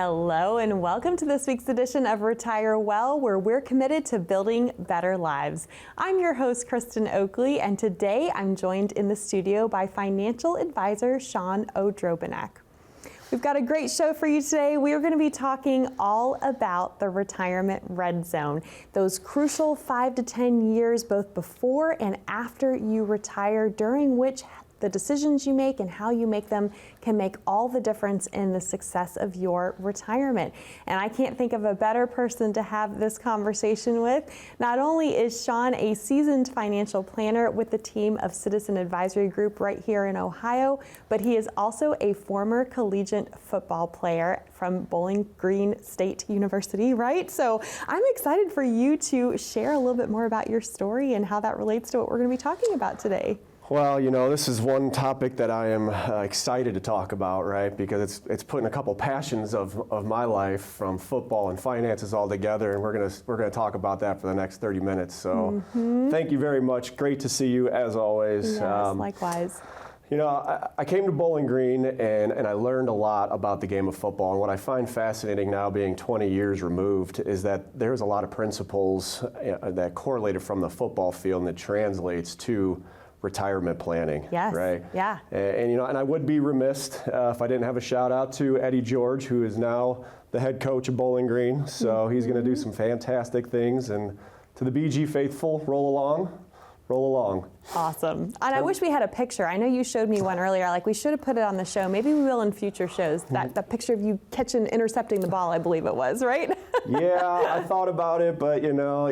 Hello and welcome to this week's edition of Retire Well, where we're committed to building better lives. I'm your host, Kristen Oakley, and today I'm joined in the studio by financial advisor Sean O'Drobenak. We've got a great show for you today. We are going to be talking all about the retirement red zone, those crucial 5 to 10 years both before and after you retire, during which the decisions you make and how you make them can make all the difference in the success of your retirement. And I can't think of a better person to have this conversation with. Not only is Sean a seasoned financial planner with the team of Citizen Advisory Group right here in Ohio, but he is also a former collegiate football player from Bowling Green State University, right? So I'm excited for you to share a little bit more about your story and how that relates to what we're going to be talking about today. Well, you know, this is one topic that I am excited to talk about, right? Because it's putting a couple passions of my life from football and finances all together, and we're gonna talk about that for the next 30 minutes. So Thank you very much. Great to see you as always. Yes, likewise. You know, I came to Bowling Green and I learned a lot about the game of football. And what I find fascinating now, being 20 years removed, is that there's a lot of principles that correlated from the football field and that translates to retirement planning. Yes. Right. Yeah. And you know, and I would be remiss if I didn't have a shout out to Eddie George, who is now the head coach of Bowling Green. So he's going to do some fantastic things. And to the BG faithful, roll along. Awesome. And I wish we had a picture. I know you showed me one earlier. Like, we should have put it on the show. Maybe we will in future shows. That picture of you catching, intercepting the ball, I believe it was, right? Yeah, I thought about it, but you know,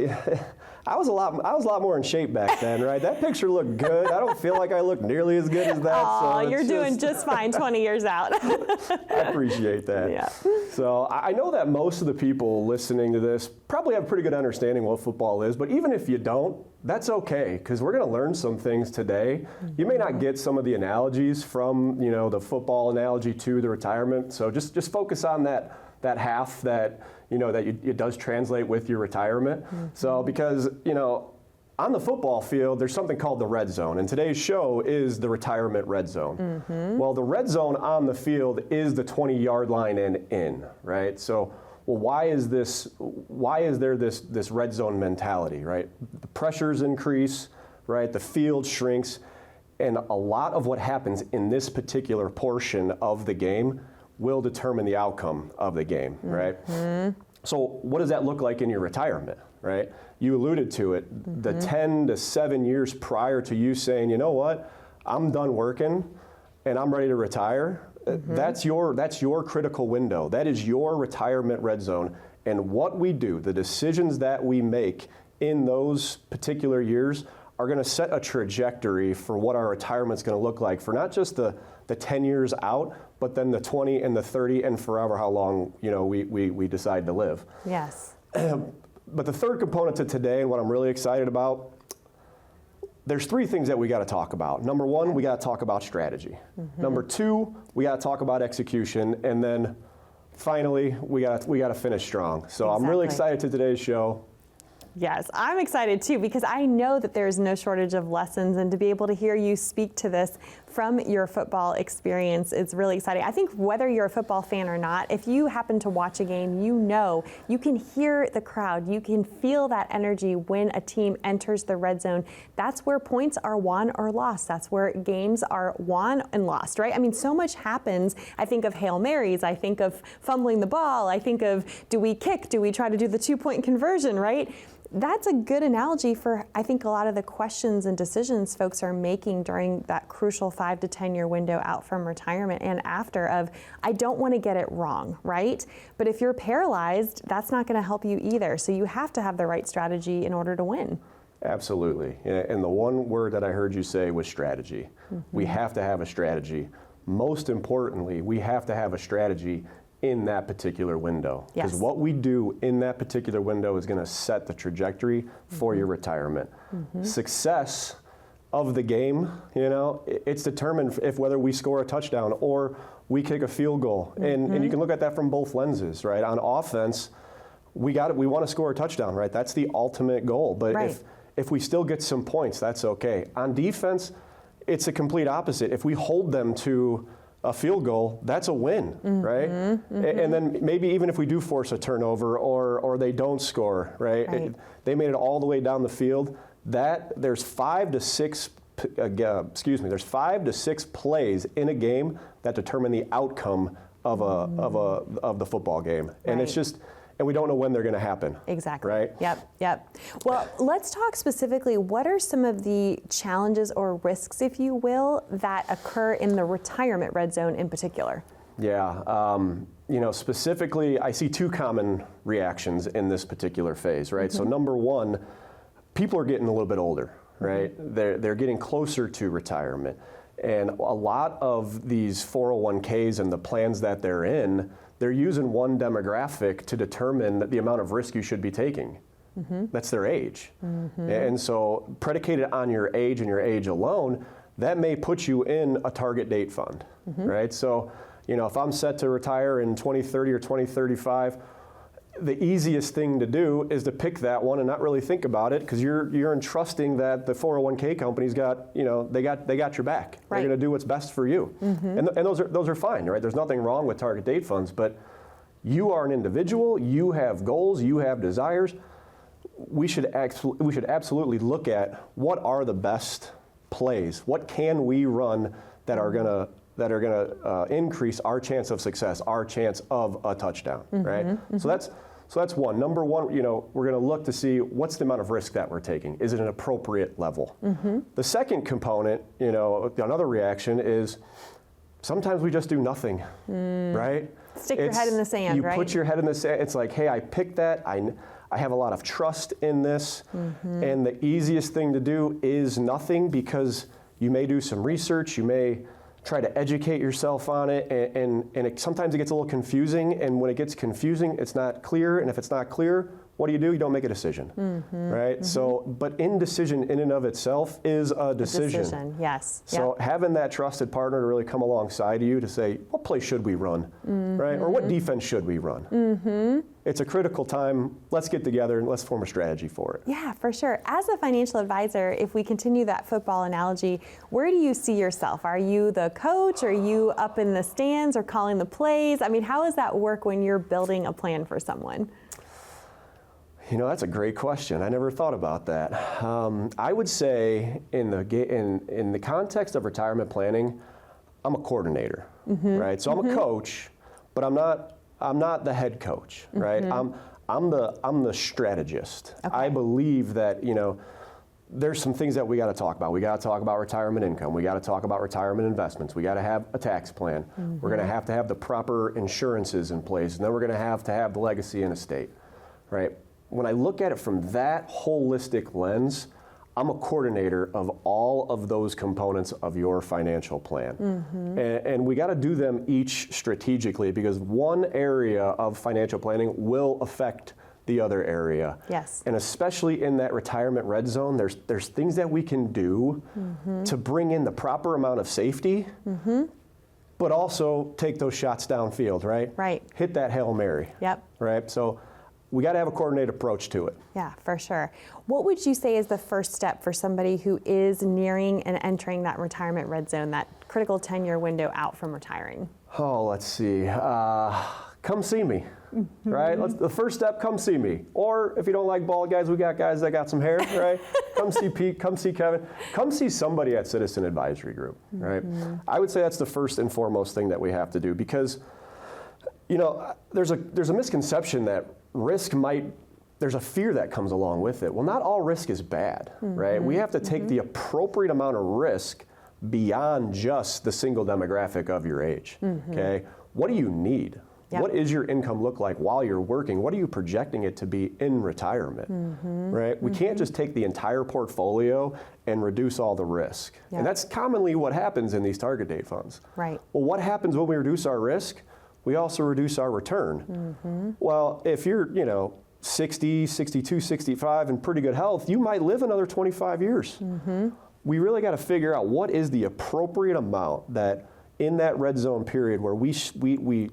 I was a lot more in shape back then, right? That picture looked good. I don't feel like I look nearly as good as that. Oh, so you're doing just fine 20 years out. I appreciate that. Yeah. So I know that most of the people listening to this probably have a pretty good understanding what football is, but even if you don't, that's okay, because we're going to learn some things today. You may not get some of the analogies from, you know, the football analogy to the retirement. So just focus on that half that, you know, that it does translate with your retirement. So because, you know, on the football field, there's something called the red zone, and today's show is the retirement red zone. Well, the red zone on the field is the 20-yard line and in, right? So, well, why is there this red zone mentality, right? The pressures increase, right? The field shrinks, and a lot of what happens in this particular portion of the game will determine the outcome of the game, right? So what does that look like in your retirement, right? You alluded to it, the 10 to 7 years prior to you saying, you know what, I'm done working and I'm ready to retire. That's your critical window. That is your retirement red zone. And what we do, the decisions that we make in those particular years are going to set a trajectory for what our retirement's going to look like for not just the 10 years out, but then the 20 and the 30 and forever, how long, you know, we decide to live. Yes. But the third component to today, and what I'm really excited about, there's 3 things that we got to talk about. Number 1, we got to talk about strategy. Number 2, we got to talk about execution, and then finally, we got to finish strong. So I'm really excited to today's show. Yes, I'm excited too, because I know that there's no shortage of lessons, and to be able to hear you speak to this from your football experience is really exciting. I think whether you're a football fan or not, if you happen to watch a game, you know, you can hear the crowd, you can feel that energy when a team enters the red zone. That's where points are won or lost. That's where games are won and lost, right? I mean, so much happens. I think of Hail Marys, I think of fumbling the ball, I think of, do we kick, do we try to do the 2-point conversion, right? That's a good analogy for, I think, a lot of the questions and decisions folks are making during that crucial 5 to 10 year window out from retirement and after of, I don't want to get it wrong, right? But if you're paralyzed, that's not going to help you either. So you have to have the right strategy in order to win. Absolutely. And the one word that I heard you say was strategy. We have to have a strategy. Most importantly, we have to have a strategy in that particular window. Because what we do in that particular window is going to set the trajectory for your retirement. Success of the game, you know, it's determined if whether we score a touchdown or we kick a field goal. And you can look at that from both lenses, right? On offense, we want to score a touchdown, right? That's the ultimate goal. But if we still get some points, that's okay. On defense, it's a complete opposite. If we hold them to a field goal, that's a win, right? And then maybe even if we do force a turnover or they don't score, right? They made it all the way down the field. There's 5 to 6 plays in a game that determine the outcome of the football game, and it's just. And we don't know when they're going to happen. Exactly. Right? Yep. Well, let's talk specifically, what are some of the challenges or risks, if you will, that occur in the retirement red zone in particular? Yeah. Specifically, I see 2 common reactions in this particular phase, right? So number one, people are getting a little bit older, right? They're getting closer to retirement. And a lot of these 401ks and the plans that they're in, they're using one demographic to determine the amount of risk you should be taking. That's their age. And so predicated on your age and your age alone, that may put you in a target date fund, right? So, if I'm set to retire in 2030 or 2035, the easiest thing to do is to pick that one and not really think about it, because you're entrusting that the 401k company's got, they got your back. They're going to do what's best for you. And those are fine, right? There's nothing wrong with target date funds, but you are an individual, you have goals, you have desires. We should absolutely look at what are the best plays. What can we run that are going to increase our chance of success, our chance of a touchdown, right? So that's one. Number one, we're going to look to see what's the amount of risk that we're taking. Is it an appropriate level? The second component, another reation is sometimes we just do nothing, right? Stick your head in the sand, right? You put your head in the sand. It's like, hey, I picked that. I have a lot of trust in this. And the easiest thing to do is nothing, because you may do some research. You may try to educate yourself on it, and sometimes it gets a little confusing, and when it gets confusing, it's not clear, and if it's not clear, what do? You don't make a decision, right? So, but indecision in and of itself is a decision. Yes. So having that trusted partner to really come alongside you to say, what play should we run, right? Or what defense should we run? It's a critical time. Let's get together and let's form a strategy for it. Yeah, for sure. As a financial advisor, if we continue that football analogy, where do you see yourself? Are you the coach? Are you up in the stands or calling the plays? I mean, how does that work when you're building a plan for someone? That's a great question. I never thought about that. I would say in the context of retirement planning, I'm a coordinator, right? So I'm a coach, but I'm not the head coach, right? I'm the strategist. Okay. I believe that there's some things that we got to talk about. We got to talk about retirement income. We got to talk about retirement investments. We got to have a tax plan. We're going to have the proper insurances in place, and then we're going to have the legacy and estate, right? When I look at it from that holistic lens, I'm a coordinator of all of those components of your financial plan. And we got to do them each strategically, because one area of financial planning will affect the other area. Yes. And especially in that retirement red zone, there's things that we can do to bring in the proper amount of safety, but also take those shots downfield, right? Right. Hit that Hail Mary. Yep. Right? So we got to have a coordinated approach to it. Yeah, for sure. What would you say is the first step for somebody who is nearing and entering that retirement red zone, that critical 10-year window out from retiring? Oh, let's see. Come see me, right? The first step, come see me. Or if you don't like bald guys, we got guys that got some hair, right? Come see Pete, come see Kevin. Come see somebody at Citizen Advisory Group, right? I would say that's the first and foremost thing that we have to do, because there's a misconception that there's a fear that comes along with it. Well, not all risk is bad, right? We have to take the appropriate amount of risk beyond just the single demographic of your age, okay? What do you need? Yep. What is your income look like while you're working? What are you projecting it to be in retirement, right? We can't just take the entire portfolio and reduce all the risk. Yep. And that's commonly what happens in these target date funds. Right. Well, what happens when we reduce our risk? We also reduce our return. Well, if you're, 60, 62, 65 in pretty good health, you might live another 25 years. We really got to figure out what is the appropriate amount that in that red zone period where we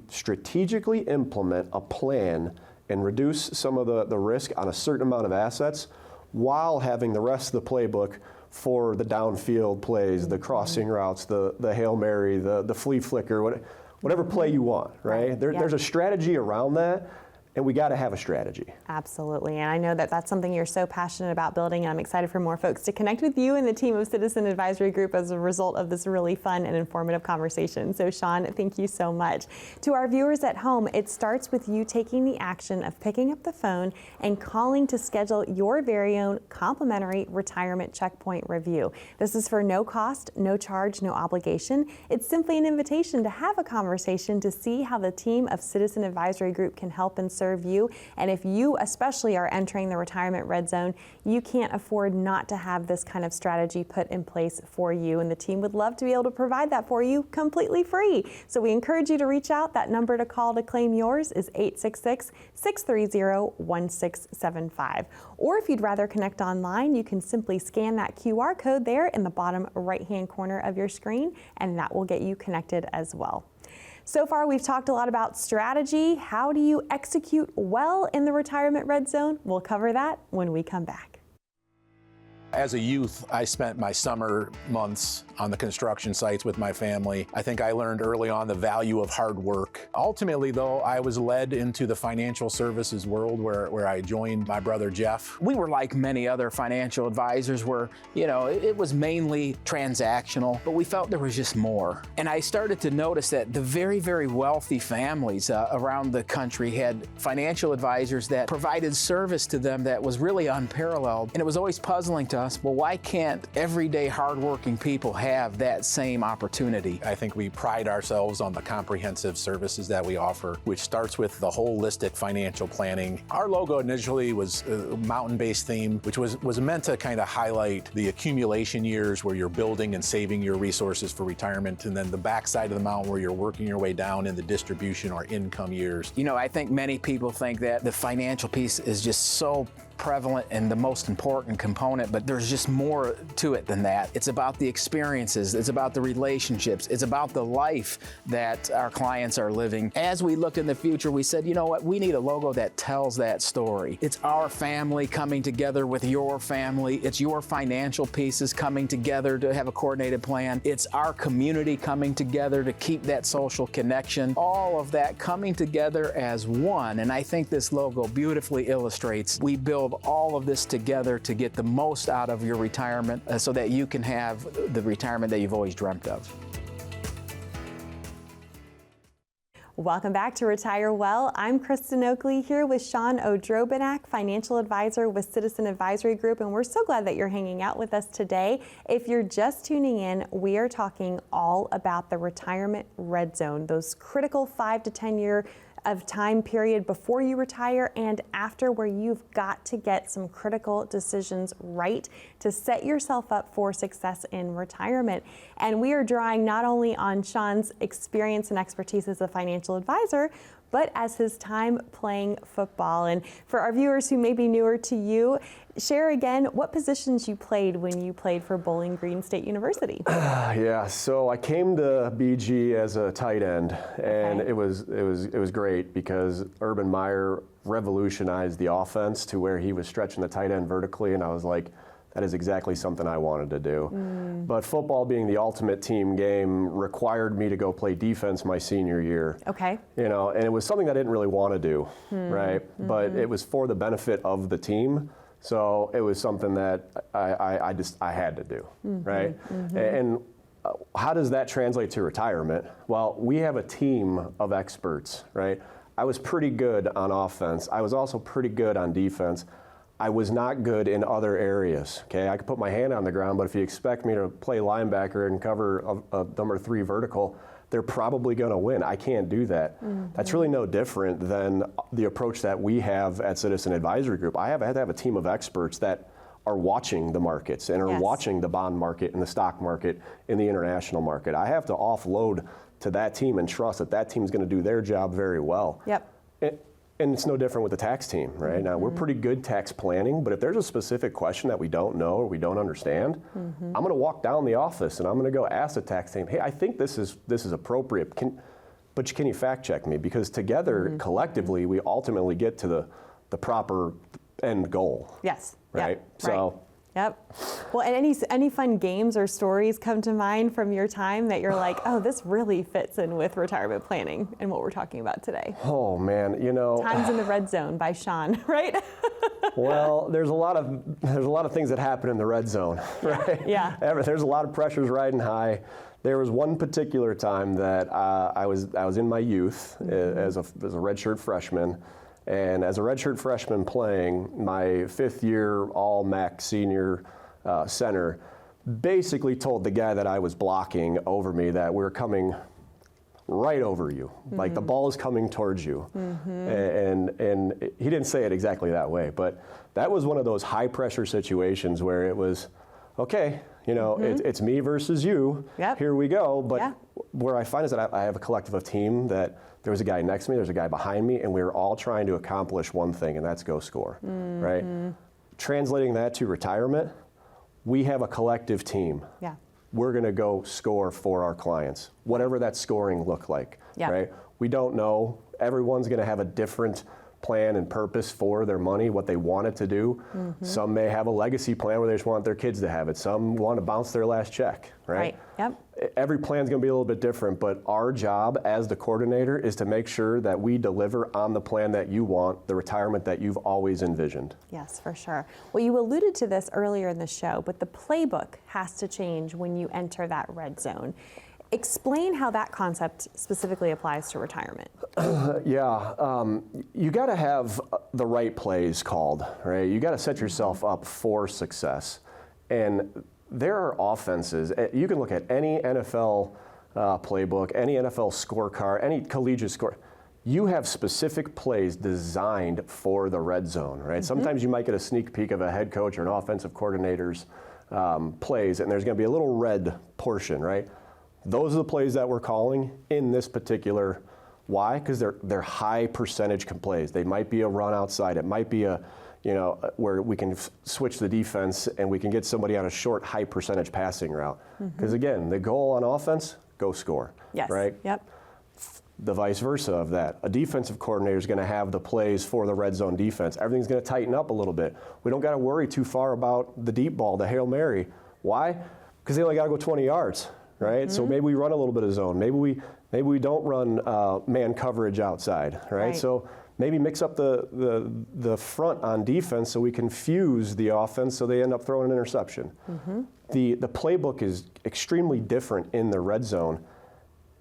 strategically implement a plan and reduce some of the risk on a certain amount of assets while having the rest of the playbook for the downfield plays, the crossing routes, the Hail Mary, the flea flicker, whatever play you want, right? There's a strategy around that. And we got to have a strategy. Absolutely. And I know that that's something you're so passionate about building, and I'm excited for more folks to connect with you and the team of Citizen Advisory Group as a result of this really fun and informative conversation. So Sean, thank you so much. To our viewers at home, it starts with you taking the action of picking up the phone and calling to schedule your very own complimentary retirement checkpoint review. This is for no cost, no charge, no obligation. It's simply an invitation to have a conversation to see how the team of Citizen Advisory Group can help and serve you. And if you especially are entering the retirement red zone, you can't afford not to have this kind of strategy put in place for you. And the team would love to be able to provide that for you completely free. So we encourage you to reach out. That number to call to claim yours is 866-630-1675. Or if you'd rather connect online, you can simply scan that QR code there in the bottom right-hand corner of your screen, and that will get you connected as well. So far, we've talked a lot about strategy. How do you execute well in the retirement red zone? We'll cover that when we come back. As a youth, I spent my summer months on the construction sites with my family. I think I learned early on the value of hard work. Ultimately, though, I was led into the financial services world where I joined my brother Jeff. We were like many other financial advisors where, it was mainly transactional, but we felt there was just more. And I started to notice that the very, very wealthy families around the country had financial advisors that provided service to them that was really unparalleled. And it was always puzzling to us, well, why can't everyday hardworking people have that same opportunity? I think we pride ourselves on the comprehensive services that we offer, which starts with the holistic financial planning. Our logo initially was a mountain-based theme, which was meant to kind of highlight the accumulation years where you're building and saving your resources for retirement, and then the backside of the mountain where you're working your way down in the distribution or income years. I think many people think that the financial piece is just so prevalent and the most important component, but there's just more to it than that. It's about the experiences, it's about the relationships, it's about the life that our clients are living. As we looked in the future, we said, you know what, we need a logo that tells that story. It's our family coming together with your family. It's your financial pieces coming together to have a coordinated plan. It's our community coming together to keep that social connection. All of that coming together as one. And I think this logo beautifully illustrates we build all of this together to get the most out of your retirement so that you can have the retirement that you've always dreamt of. Welcome back to Retire Well. I'm Kristen Oakley here with Sean Odrobinak, financial advisor with Citizen Advisory Group, and we're so glad that you're hanging out with us today. If you're just tuning in, we are talking all about the retirement red zone, those critical 5 to 10 year of time period before you retire and after, where you've got to get some critical decisions right to set yourself up for success in retirement. And we are drawing not only on Sean's experience and expertise as a financial advisor, but as his time playing football. And for our viewers who may be newer to you, share again what positions you played when you played for Bowling Green State University. Yeah, so I came to BG as a tight end, and it was great because Urban Meyer revolutionized the offense to where he was stretching the tight end vertically, and I was like, that is exactly something I wanted to do. But football being the ultimate team game required me to go play defense my senior year. Okay. And it was something I didn't really want to do, right? But it was for the benefit of the team. So it was something that I had to do, right? And how does that translate to retirement? Well, we have a team of experts, right? I was pretty good on offense. I was also pretty good on defense. I was not good in other areas, okay? I could put my hand on the ground, but if you expect me to play linebacker and cover a number 3 vertical, they're probably going to win. I can't do that. That's really no different than the approach that we have at Citizen Advisory Group. I had to have a team of experts that are watching the markets and are watching the bond market and the stock market and the international market. I have to offload to that team and trust that that team's going to do their job very well. Yep. And it's no different with the tax team, right? Now, we're pretty good tax planning, but if there's a specific question that we don't know or we don't understand, I'm going to walk down the office and I'm going to go ask the tax team, hey, I think this is appropriate. Can you fact check me? Because together, collectively, we ultimately get to the proper end goal. Yes. Right? Yep. So. Yep. Well, and any fun games or stories come to mind from your time that you're like, oh, this really fits in with retirement planning and what we're talking about today? Oh man, Times in the Red Zone by Sean, right? Well, there's a lot of things that happen in the red zone, right? Yeah. There's a lot of pressures riding high. There was one particular time that I was in my youth as a redshirt freshman. And as a redshirt freshman playing, my fifth year all-MAC senior center basically told the guy that I was blocking over me that we're coming right over you, like the ball is coming towards you. And he didn't say it exactly that way, but that was one of those high pressure situations where it was, okay, it's me versus you, here we go. But where I find is that I have a collective of team that there was a guy next to me, there's a guy behind me, and we were all trying to accomplish one thing, and that's go score, right? Translating that to retirement, we have a collective team. Yeah. We're gonna go score for our clients, whatever that scoring look like, right? We don't know. Everyone's gonna have a different plan and purpose for their money, what they want it to do. Some may have a legacy plan where they just want their kids to have it. Some want to bounce their last check, right? Yep. Every plan's going to be a little bit different, but our job as the coordinator is to make sure that we deliver on the plan that you want, the retirement that you've always envisioned. Yes, for sure. Well, you alluded to this earlier in the show, but the playbook has to change when you enter that red zone. Explain how that concept specifically applies to retirement. You got to have the right plays called, right? You got to set yourself up for success. And there are offenses. You can look at any NFL playbook, any NFL scorecard, any collegiate score. You have specific plays designed for the red zone, right? Sometimes you might get a sneak peek of a head coach or an offensive coordinator's plays, and there's going to be a little red portion, right? Those are the plays that we're calling in this particular. Why? Because they're high percentage plays. They might be a run outside. It might be where we can switch the defense and we can get somebody on a short, high percentage passing route. Because again, the goal on offense, go score. Yes. Right? Yep. The vice versa of that. A defensive coordinator is going to have the plays for the red zone defense. Everything's going to tighten up a little bit. We don't got to worry too far about the deep ball, the Hail Mary. Why? Because they only got to go 20 yards. Right? So maybe we run a little bit of zone. Maybe we don't run man coverage outside. Right? So maybe mix up the front on defense so we can fuse the offense so they end up throwing an interception. The playbook is extremely different in the red zone,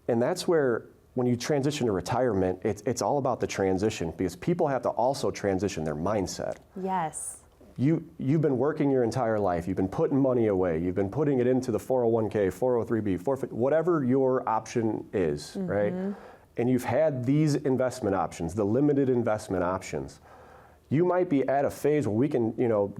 and that's where when you transition to retirement, it's all about the transition because people have to also transition their mindset. Yes. You've been working your entire life. You've been putting money away. You've been putting it into the 401k, 403b, 450, whatever your option is, right? And you've had these investment options, the limited investment options. You might be at a phase where we can,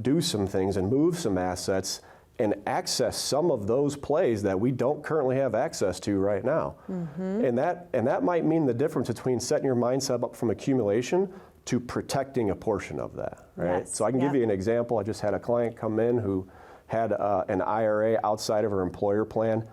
do some things and move some assets and access some of those plays that we don't currently have access to right now. And that might mean the difference between setting your mindset up from accumulation to protecting a portion of that, right? Yes. So I can give you an example. I just had a client come in who had an IRA outside of her employer plan,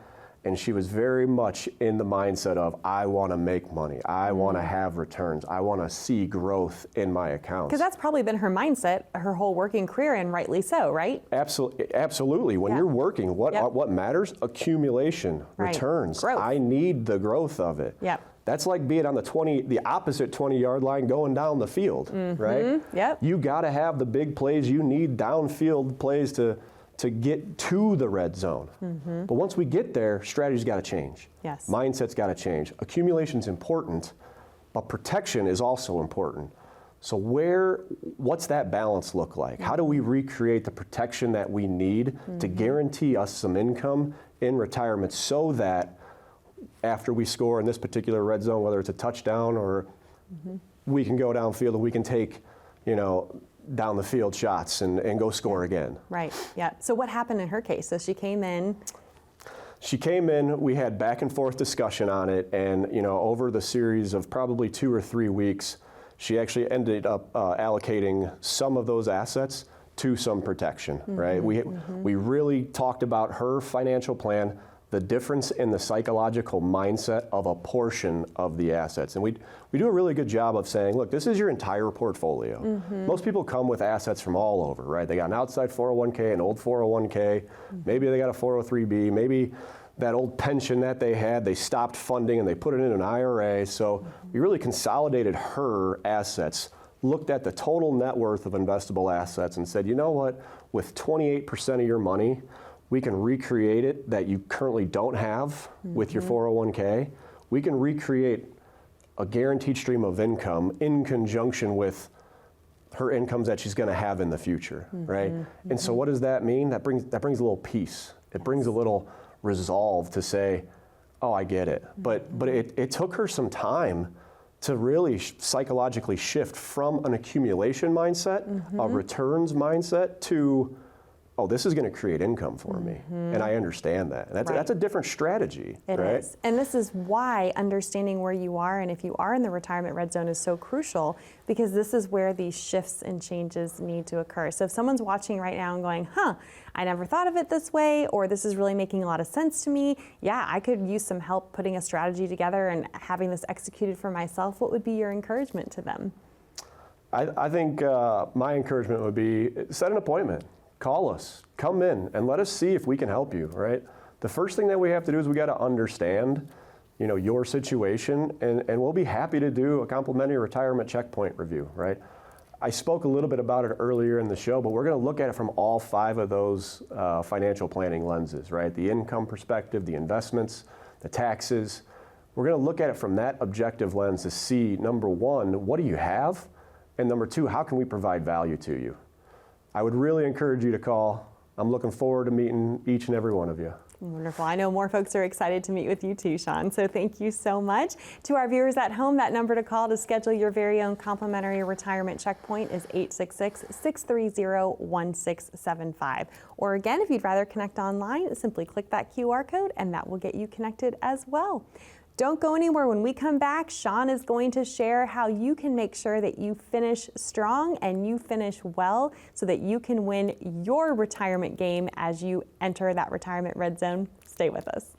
and she was very much in the mindset of, I want to make money. I want to have returns. I want to see growth in my accounts. Because that's probably been her mindset her whole working career, and rightly so, right? Absolutely. When you're working, what matters? Accumulation, returns. Growth. I need the growth of it. Yep. That's like being on the opposite 20-yard line going down the field, right? Yep. You got to have the big plays. You need downfield plays to get to the red zone. But once we get there, strategy's got to change. Yes. Mindset's got to change. Accumulation's important, but protection is also important. So what's that balance look like? How do we recreate the protection that we need to guarantee us some income in retirement so that after we score in this particular red zone, whether it's a touchdown or we can go downfield and we can take, down the field shots and go score again. Right, yeah. So what happened in her case? So she came in. We had back and forth discussion on it, and over the series of probably 2 or 3 weeks, she actually ended up allocating some of those assets to some protection, right? We really talked about her financial plan the difference in the psychological mindset of a portion of the assets. And we do a really good job of saying, look, this is your entire portfolio. Most people come with assets from all over, right? They got an outside 401k, an old 401k, maybe they got a 403b, maybe that old pension that they had, they stopped funding and they put it in an IRA. So we really consolidated her assets, looked at the total net worth of investable assets and said, you know what, with 28% of your money, we can recreate it that you currently don't have with your 401k. We can recreate a guaranteed stream of income in conjunction with her incomes that she's going to have in the future, right? And so what does that mean? That brings a little peace. It brings a little resolve to say, oh, I get it. But it took her some time to really psychologically shift from an accumulation mindset, a returns mindset, to, oh, this is going to create income for me, and I understand that. And that's a different strategy, It right? is. And this is why understanding where you are and if you are in the retirement red zone is so crucial, because this is where these shifts and changes need to occur. So if someone's watching right now and going, I never thought of it this way, or this is really making a lot of sense to me, yeah, I could use some help putting a strategy together and having this executed for myself, what would be your encouragement to them? I think my encouragement would be set an appointment. Call us, come in, and let us see if we can help you, right? The first thing that we have to do is we got to understand, your situation, and we'll be happy to do a complimentary retirement checkpoint review, right? I spoke a little bit about it earlier in the show, but we're going to look at it from all 5 of those financial planning lenses, right? The income perspective, the investments, the taxes. We're going to look at it from that objective lens to see, number 1, what do you have? And number 2, how can we provide value to you? I would really encourage you to call. I'm looking forward to meeting each and every one of you. Wonderful. I know more folks are excited to meet with you too, Sean. So thank you so much. To our viewers at home, that number to call to schedule your very own complimentary retirement checkpoint is 866-630-1675. Or again, if you'd rather connect online, simply click that QR code and that will get you connected as well. Don't go anywhere. When we come back, Sean is going to share how you can make sure that you finish strong and you finish well so that you can win your retirement game as you enter that retirement red zone. Stay with us.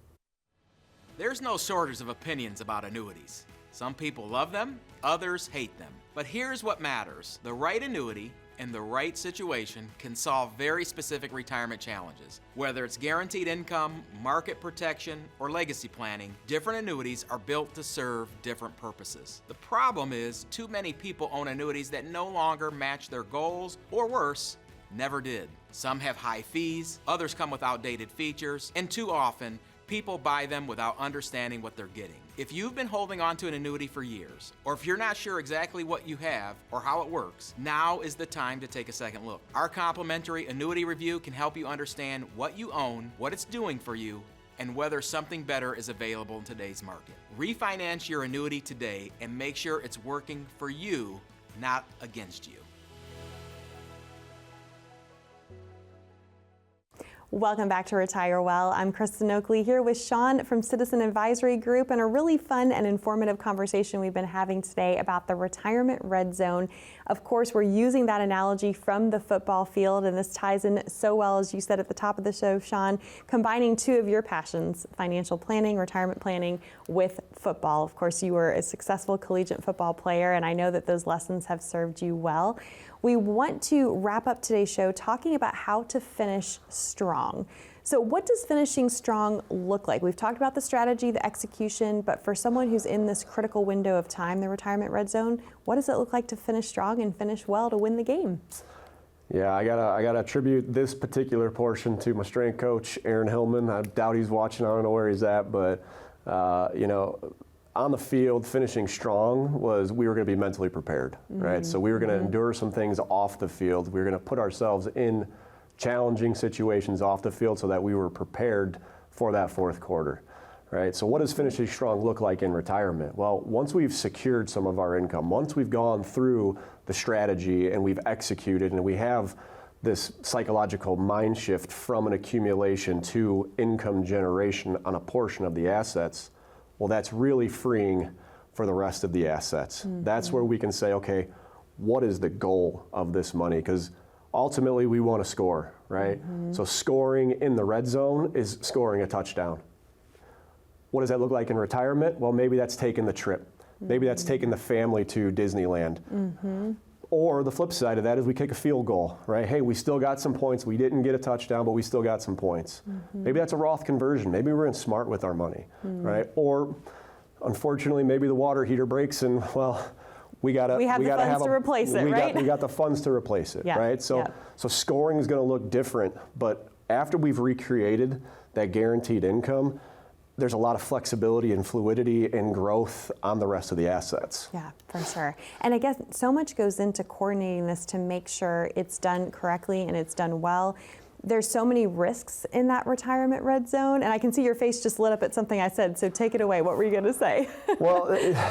There's no shortage of opinions about annuities. Some people love them, others hate them. But here's what matters. The right annuity in the right situation can solve very specific retirement challenges. Whether it's guaranteed income, market protection, or legacy planning, different annuities are built to serve different purposes. The problem is too many people own annuities that no longer match their goals, or worse, never did. Some have high fees, others come with outdated features, and too often, people buy them without understanding what they're getting. If you've been holding on to an annuity for years, or if you're not sure exactly what you have or how it works, now is the time to take a second look. Our complimentary annuity review can help you understand what you own, what it's doing for you, and whether something better is available in today's market. Refinance your annuity today and make sure it's working for you, not against you. Welcome back to Retire Well. I'm Kristen Oakley here with Sean from Citizen Advisory Group, and a really fun and informative conversation we've been having today about the retirement red zone. Of course, we're using that analogy from the football field, and this ties in so well, as you said at the top of the show, Sean, combining 2 of your passions, financial planning, retirement planning, with football. Of course, you were a successful collegiate football player, and I know that those lessons have served you well. We want to wrap up today's show talking about how to finish strong. So what does finishing strong look like? We've talked about the strategy, the execution, but for someone who's in this critical window of time, the retirement red zone, what does it look like to finish strong and finish well to win the game? Yeah, I gotta attribute this particular portion to my strength coach, Aaron Hillman. I doubt he's watching. I don't know where he's at, but on the field, finishing strong was we were going to be mentally prepared, right? So we were going to endure some things off the field. We were going to put ourselves in challenging situations off the field so that we were prepared for that fourth quarter, right? So what does finishing strong look like in retirement? Well, once we've secured some of our income, once we've gone through the strategy and we've executed and we have this psychological mind shift from an accumulation to income generation on a portion of the assets, well, that's really freeing for the rest of the assets. That's where we can say, okay, what is the goal of this money? Because ultimately we want to score, right? So scoring in the red zone is scoring a touchdown. What does that look like in retirement? Well, maybe that's taking the trip. Maybe that's taking the family to Disneyland. Or the flip side of that is we kick a field goal, right? Hey, we still got some points. We didn't get a touchdown, but we still got some points. Maybe that's a Roth conversion. Maybe we're in smart with our money, right? Or unfortunately, maybe the water heater breaks and, well, we have the funds to replace it, right? We got the funds to replace it, right? So scoring is going to look different, but after we've recreated that guaranteed income, there's a lot of flexibility and fluidity and growth on the rest of the assets. Yeah, for sure. And I guess so much goes into coordinating this to make sure it's done correctly and it's done well. There's so many risks in that retirement red zone, and I can see your face just lit up at something I said, so take it away. What were you going to say? Well,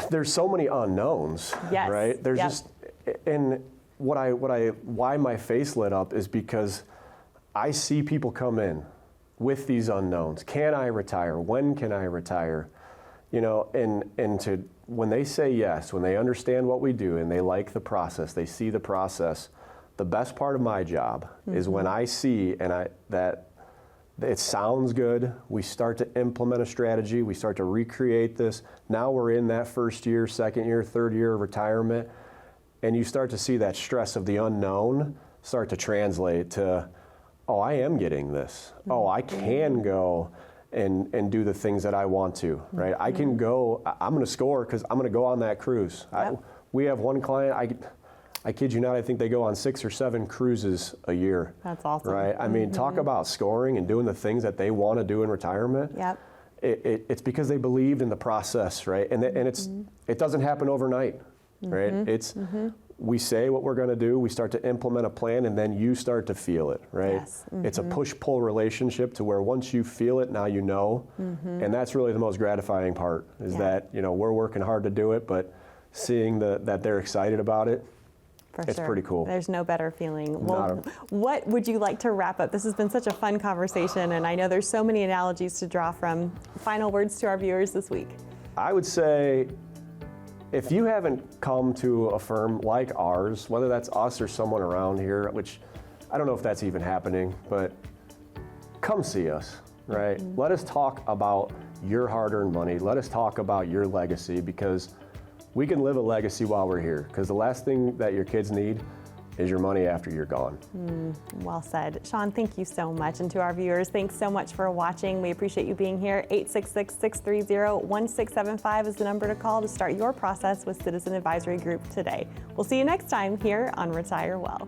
there's so many unknowns, right? There's just, and why my face lit up is because I see people come in with these unknowns. Can I retire? When can I retire? You know, and when they say yes, when they understand what we do and they like the process, they see the process, the best part of my job is when I see that it sounds good, we start to implement a strategy, we start to recreate this. Now we're in that first year, second year, third year of retirement, and you start to see that stress of the unknown start to translate to, oh, I am getting this. Oh, I can go and do the things that I want to, right? I can go, I'm going to score because I'm going to go on that cruise. We have one client, I kid you not, I think they go on 6 or 7 cruises a year. That's awesome. Right? I mean, talk about scoring and doing the things that they want to do in retirement. It's because they believed in the process, right? And it doesn't happen overnight, right? It's we say what we're going to do, we start to implement a plan, and then you start to feel it, right? It's a push-pull relationship to where once you feel it, now you know. And that's really the most gratifying part is that, you know, we're working hard to do it, but seeing that they're excited about it, it's pretty cool. There's no better feeling. Well, what would you like to wrap up? This has been such a fun conversation, and I know there's so many analogies to draw from. Final words to our viewers this week. I would say, if you haven't come to a firm like ours, whether that's us or someone around here, which I don't know if that's even happening, but come see us, right? Let us talk about your hard-earned money. Let us talk about your legacy, because we can live a legacy while we're here, because the last thing that your kids need is your money after you're gone. Well said. Sean, thank you so much. And to our viewers, thanks so much for watching. We appreciate you being here. 866-630-1675 is the number to call to start your process with Citizen Advisory Group today. We'll see you next time here on Retire Well.